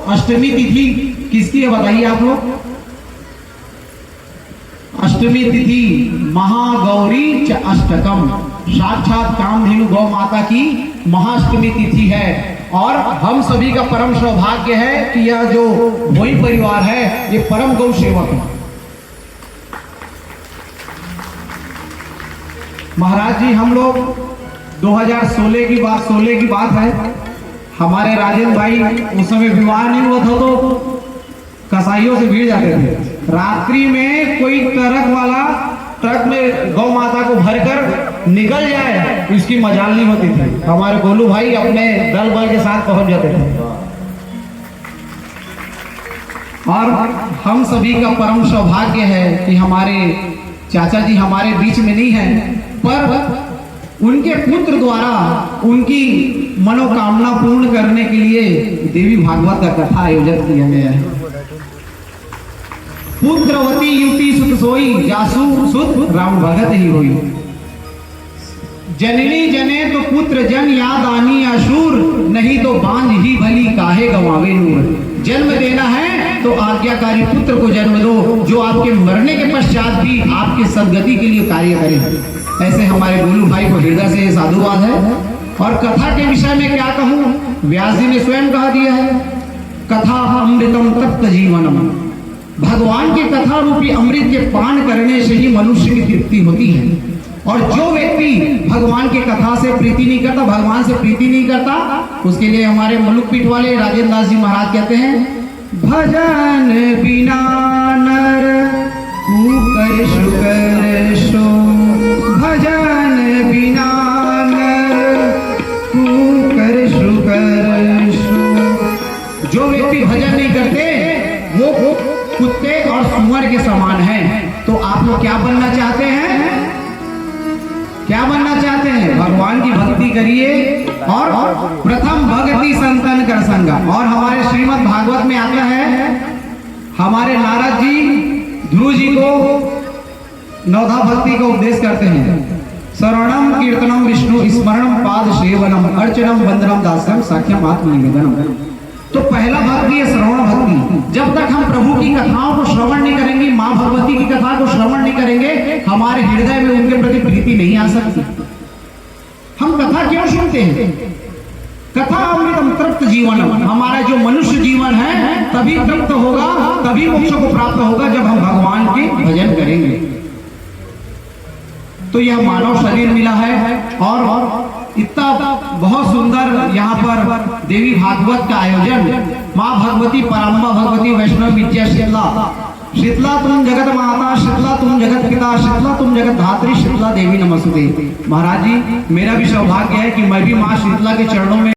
अष्टमी तिथि किसकी है बताइए आप लोग। अष्टमी तिथि महागौरी च अष्टकम, साक्षात कामधेनु गौ माता की महाअष्टमी तिथि है। और हम सभी का परम सौभाग्य है कि यह जो भोई परिवार है ये परम गौ सेवक है। महाराज जी हम लोग 2016 की बात है, हमारे राजेंद्र भाई उस समय विवाह नहीं हुआ था तो कसाईयों से भीड़ जाते थे। रात्रि में कोई ट्रक में गौ माता को भरकर निकल जाए इसकी मजाल नहीं होती थी। हमारे गोलू भाई अपने दल बल के साथ पहुंच जाते थे। और हम सभी का परम सौभाग्य है कि हमारे चाचा जी हमारे बीच में नहीं है, पर उनके पुत्र द्वारा उनकी मनोकामना पूर्ण करने के लिए देवी भागवत का कथा आयोजन किया गया है। पुत्रवती युति सुत सोई, जासु सुत राम भगत ही होई। जननी जने तो पुत्र जन याद आनी अशूर, नहीं तो बांझ ही भली काहे गवावे नूर। जन्म देना है तो आज्ञाकारी पुत्र को जन्म दो जो आपके मरने के पश्चात भी आपके सदगति के लिए कार्य करे। ऐसे हमारे गोलू भाई को हृदय से साधुवाद है। और कथा के विषय में क्या कहूं, व्यास जी ने स्वयं कहा दिया है, कथा अमृतम तप्त जीवनम। भगवान की कथा रूपी अमृत के पान करने से ही मनुष्य की तृप्ति होती है। और जो व्यक्ति भगवान की कथा से प्रीति नहीं करता, भगवान से प्रीति नहीं करता, उसके लिए हमारे मुलुक पीठ वाले राजेंद्र दास जी महाराज कहते हैं, भजन बिना नर कुकर शुकर शो, भजन बिना नर कुकर शुकर शो। जो व्यक्ति भजन नहीं करते वो कुत्ते और सुअर के समान हैं। तो आप लोग क्या बनना चाहते हैं? क्या बनना चाहते हैं? भगवान की भक्ति करिए। और प्रथम भक्ति संतन कर संगा। और हमारे श्रीमद् भागवत में आता है, हमारे नारद जी ध्रुव जी को नवधा भक्ति का उपदेश करते हैं। शरणम कीर्तनम विष्णु स्मरणम पाद सेवनम अर्चनम वंदनम दास्यम साख्यम आत्मनिवेदनम। तो पहला भक्ति है श्रवण भक्ति। जब तक हम प्रभु की कथाओं को श्रवण नहीं करेंगे, माँ भगवती की कथा को श्रवण नहीं करेंगे, हमारे हृदय में उनके प्रति प्रीति नहीं आ सकती। हम कथा क्यों सुनते हैं? कथा अमृतम तृप्त जीवनम। हमारा जो मनुष्य जीवन है तभी तृप्त होगा, तभी मोक्ष को प्राप्त होगा जब हम भगवान के भजन करेंगे। तो यह मानव शरीर मिला है और इतना बहुत सुंदर यहाँ पर देवी भागवत का आयोजन। माँ भगवती पराम्बा भगवती वैष्णव विद्या शीतला, शीतला तुम जगत माता, शीतला तुम जगत पिता, शीतला तुम जगत धात्री, शीतला देवी नमस्ते। महाराज जी मेरा भी सौभाग्य है कि मैं भी माँ शीतला के चरणों में